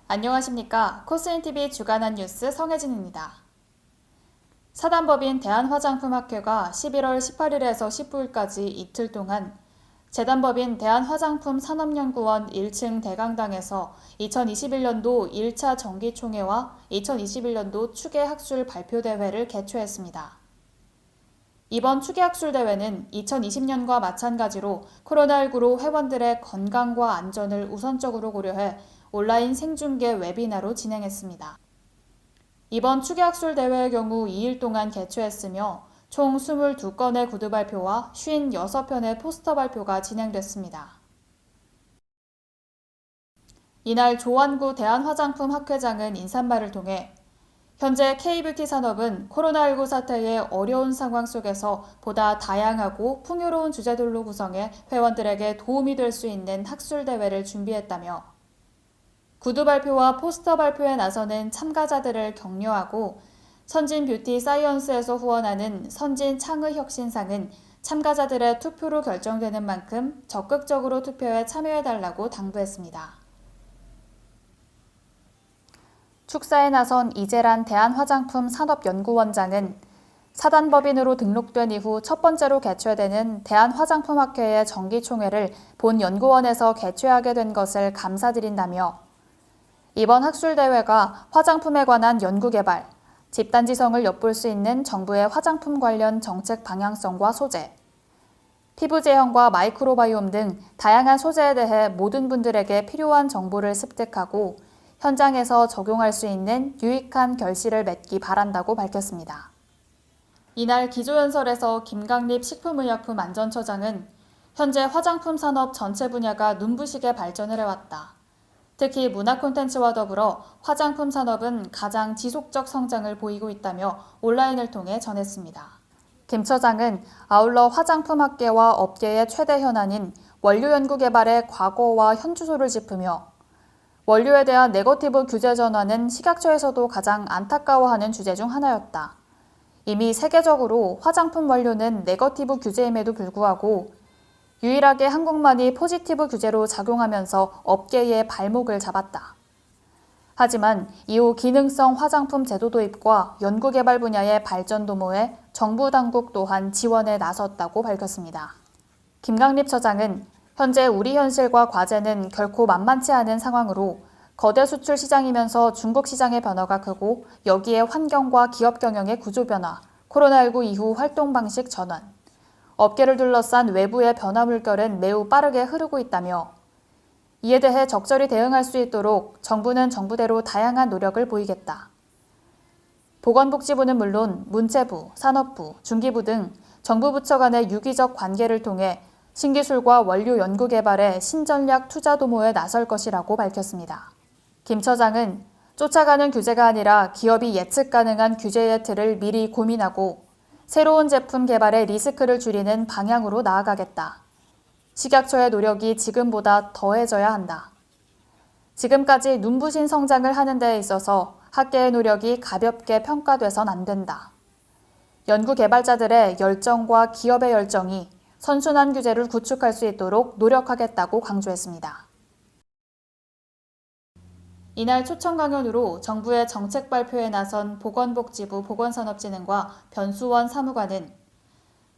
안녕하십니까. 코스인TV 주간한 뉴스 성혜진입니다. 사단법인 대한화장품학회가 11월 18일에서 19일까지 이틀 동안 재단법인 대한화장품 산업연구원 1층 대강당에서 2021년도 1차 정기총회와 2021년도 추계학술 발표대회를 개최했습니다. 이번 추계학술대회는 2020년과 마찬가지로 코로나19로 회원들의 건강과 안전을 우선적으로 고려해 온라인 생중계 웨비나로 진행했습니다. 이번 추계학술대회의 경우 2일 동안 개최했으며 총 22건의 구두 발표와 56편의 포스터 발표가 진행됐습니다. 이날 조완구 대한화장품 학회장은 인사말을 통해 현재 K뷰티 산업은 코로나19 사태의 어려운 상황 속에서 보다 다양하고 풍요로운 주제들로 구성해 회원들에게 도움이 될 수 있는 학술대회를 준비했다며 구두 발표와 포스터 발표에 나서는 참가자들을 격려하고 선진 뷰티 사이언스에서 후원하는 선진 창의 혁신상은 참가자들의 투표로 결정되는 만큼 적극적으로 투표에 참여해달라고 당부했습니다. 축사에 나선 이재란 대한화장품 산업연구원장은 사단법인으로 등록된 이후 첫 번째로 개최되는 대한화장품학회의 정기총회를 본 연구원에서 개최하게 된 것을 감사드린다며 이번 학술대회가 화장품에 관한 연구개발, 집단지성을 엿볼 수 있는 정부의 화장품 관련 정책 방향성과 소재, 피부 제형과 마이크로바이옴 등 다양한 소재에 대해 모든 분들에게 필요한 정보를 습득하고 현장에서 적용할 수 있는 유익한 결실을 맺기 바란다고 밝혔습니다. 이날 기조연설에서 김강립 식품의약품안전처장은 현재 화장품 산업 전체 분야가 눈부시게 발전을 해왔다. 특히 문화 콘텐츠와 더불어 화장품 산업은 가장 지속적 성장을 보이고 있다며 온라인을 통해 전했습니다. 김 처장은 아울러 화장품 학계와 업계의 최대 현안인 원료 연구 개발의 과거와 현 주소를 짚으며 원료에 대한 네거티브 규제 전환은 식약처에서도 가장 안타까워하는 주제 중 하나였다. 이미 세계적으로 화장품 원료는 네거티브 규제임에도 불구하고 유일하게 한국만이 포지티브 규제로 작용하면서 업계의 발목을 잡았다. 하지만 이후 기능성 화장품 제도 도입과 연구개발 분야의 발전 도모에 정부 당국 또한 지원에 나섰다고 밝혔습니다. 김강립 처장은 현재 우리 현실과 과제는 결코 만만치 않은 상황으로 거대 수출 시장이면서 중국 시장의 변화가 크고 여기에 환경과 기업 경영의 구조 변화, 코로나19 이후 활동 방식 전환, 업계를 둘러싼 외부의 변화 물결은 매우 빠르게 흐르고 있다며 이에 대해 적절히 대응할 수 있도록 정부는 정부대로 다양한 노력을 보이겠다. 보건복지부는 물론 문체부, 산업부, 중기부 등 정부 부처 간의 유기적 관계를 통해 신기술과 원료 연구 개발에 신전략 투자 도모에 나설 것이라고 밝혔습니다. 김 처장은 쫓아가는 규제가 아니라 기업이 예측 가능한 규제의 틀을 미리 고민하고 새로운 제품 개발의 리스크를 줄이는 방향으로 나아가겠다. 식약처의 노력이 지금보다 더해져야 한다. 지금까지 눈부신 성장을 하는 데에 있어서 학계의 노력이 가볍게 평가돼선 안 된다. 연구 개발자들의 열정과 기업의 열정이 선순환 규제를 구축할 수 있도록 노력하겠다고 강조했습니다. 이날 초청 강연으로 정부의 정책 발표에 나선 보건복지부 보건산업진흥과 변수원 사무관은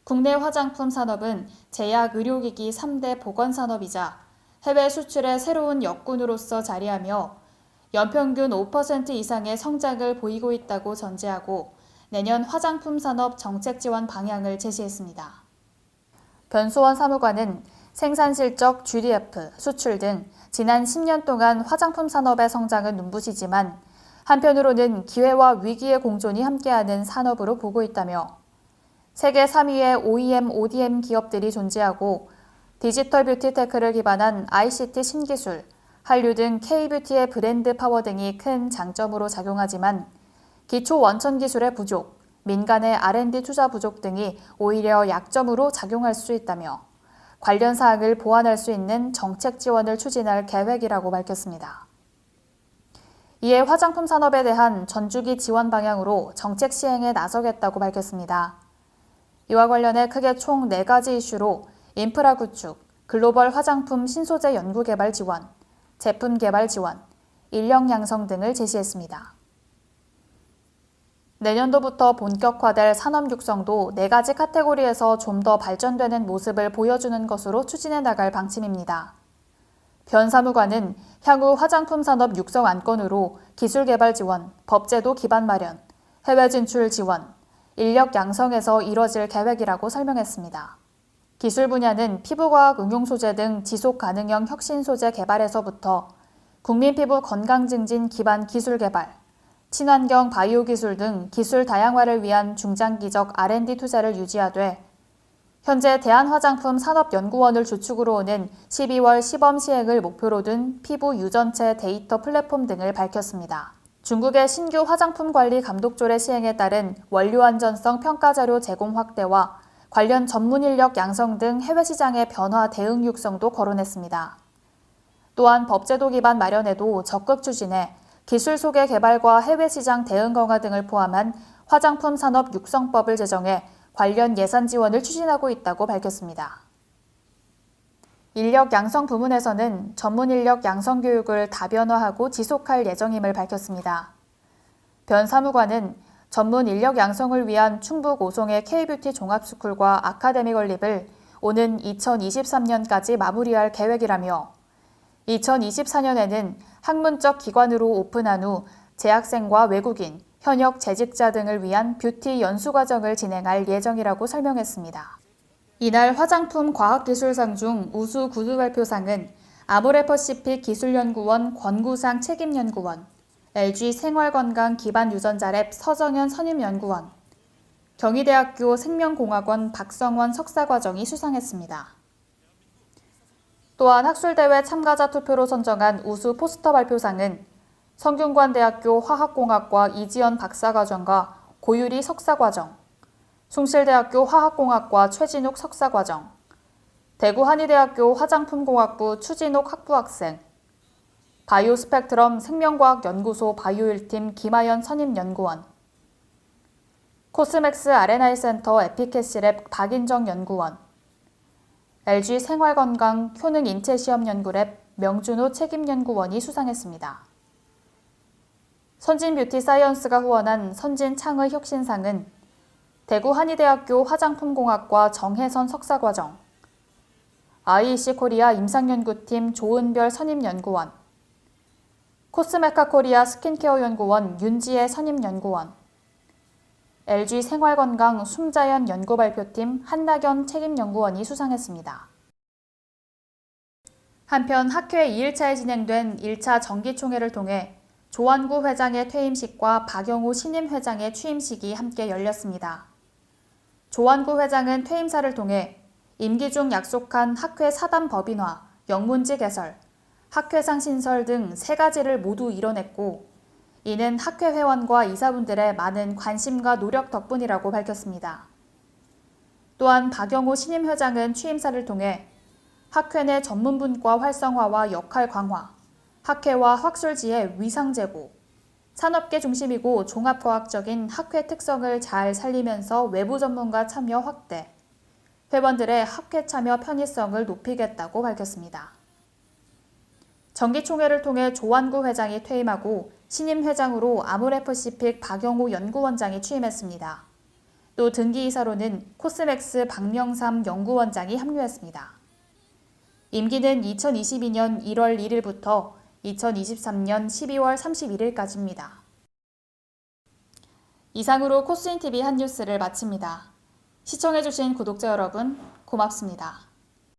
국내 화장품 산업은 제약 의료기기 3대 보건산업이자 해외 수출의 새로운 역군으로서 자리하며 연평균 5% 이상의 성장을 보이고 있다고 전제하고 내년 화장품 산업 정책 지원 방향을 제시했습니다. 변수원 사무관은 생산 실적, GDP, 수출 등 지난 10년 동안 화장품 산업의 성장은 눈부시지만 한편으로는 기회와 위기의 공존이 함께하는 산업으로 보고 있다며 세계 3위의 OEM, ODM 기업들이 존재하고 디지털 뷰티 테크를 기반한 ICT 신기술, 한류 등 K뷰티의 브랜드 파워 등이 큰 장점으로 작용하지만 기초 원천 기술의 부족, 민간의 R&D 투자 부족 등이 오히려 약점으로 작용할 수 있다며 관련 사항을 보완할 수 있는 정책 지원을 추진할 계획이라고 밝혔습니다. 이에 화장품 산업에 대한 전주기 지원 방향으로 정책 시행에 나서겠다고 밝혔습니다. 이와 관련해 크게 총 4가지 이슈로 인프라 구축, 글로벌 화장품 신소재 연구 개발 지원, 제품 개발 지원, 인력 양성 등을 제시했습니다. 내년도부터 본격화될 산업 육성도 4가지 카테고리에서 좀 더 발전되는 모습을 보여주는 것으로 추진해 나갈 방침입니다. 변 사무관은 향후 화장품 산업 육성 안건으로 기술 개발 지원, 법제도 기반 마련, 해외 진출 지원, 인력 양성에서 이뤄질 계획이라고 설명했습니다. 기술 분야는 피부과학 응용 소재 등 지속 가능형 혁신 소재 개발에서부터 국민 피부 건강 증진 기반 기술 개발, 친환경 바이오 기술 등 기술 다양화를 위한 중장기적 R&D 투자를 유지하되 현재 대한화장품 산업연구원을 주축으로 오는 12월 시범 시행을 목표로 둔 피부 유전체 데이터 플랫폼 등을 밝혔습니다. 중국의 신규 화장품 관리 감독조례 시행에 따른 원료 안전성 평가 자료 제공 확대와 관련 전문 인력 양성 등 해외 시장의 변화 대응 육성도 거론했습니다. 또한 법제도 기반 마련에도 적극 추진해 기술 소개 개발과 해외 시장 대응 강화 등을 포함한 화장품 산업 육성법을 제정해 관련 예산 지원을 추진하고 있다고 밝혔습니다. 인력 양성 부문에서는 전문 인력 양성 교육을 다변화하고 지속할 예정임을 밝혔습니다. 변 사무관은 전문 인력 양성을 위한 충북 오송의 K뷰티 종합스쿨과 아카데미 건립을 오는 2023년까지 마무리할 계획이라며 2024년에는 학문적 기관으로 오픈한 후 재학생과 외국인, 현역 재직자 등을 위한 뷰티 연수과정을 진행할 예정이라고 설명했습니다. 이날 화장품 과학기술상 중 우수 구두 발표상은 아모레퍼시픽 기술연구원 권구상 책임연구원, LG 생활건강 기반유전자랩 서정현 선임연구원, 경희대학교 생명공학원 박성원 석사과정이 수상했습니다. 또한 학술대회 참가자 투표로 선정한 우수 포스터 발표상은 성균관대학교 화학공학과 이지연 박사과정과 고유리 석사과정, 숭실대학교 화학공학과 최진욱 석사과정, 대구한의대학교 화장품공학부 추진옥 학부학생, 바이오스펙트럼 생명과학연구소 바이오1팀 김하연 선임연구원, 코스맥스 R&I 센터 에피캐시랩 박인정 연구원, LG 생활건강 효능인체시험연구랩 명준호 책임연구원이 수상했습니다. 선진뷰티사이언스가 후원한 선진창의 혁신상은 대구한의대학교 화장품공학과 정혜선 석사과정, IEC 코리아 임상연구팀 조은별 선임연구원, 코스메카 코리아 스킨케어 연구원 윤지혜 선임연구원, LG 생활건강 숨자연 연구발표팀 한낙연 책임연구원이 수상했습니다. 한편 학회 2일차에 진행된 1차 정기총회를 통해 조완구 회장의 퇴임식과 박영우 신임 회장의 취임식이 함께 열렸습니다. 조완구 회장은 퇴임사를 통해 임기 중 약속한 학회 사단 법인화, 영문지 개설, 학회상 신설 등 3가지를 모두 이뤄냈고 이는 학회 회원과 이사분들의 많은 관심과 노력 덕분이라고 밝혔습니다. 또한 박영우 신임 회장은 취임사를 통해 학회 내 전문분과 활성화와 역할 강화, 학회와 학술지의 위상 제고, 산업계 중심이고 종합과학적인 학회 특성을 잘 살리면서 외부 전문가 참여 확대, 회원들의 학회 참여 편의성을 높이겠다고 밝혔습니다. 정기총회를 통해 조완구 회장이 퇴임하고 신임 회장으로 아모레퍼시픽 박영우 연구원장이 취임했습니다. 또 등기이사로는 코스맥스 박명삼 연구원장이 합류했습니다. 임기는 2022년 1월 1일부터 2023년 12월 31일까지입니다. 이상으로 코스인TV 한 뉴스를 마칩니다. 시청해주신 구독자 여러분, 고맙습니다.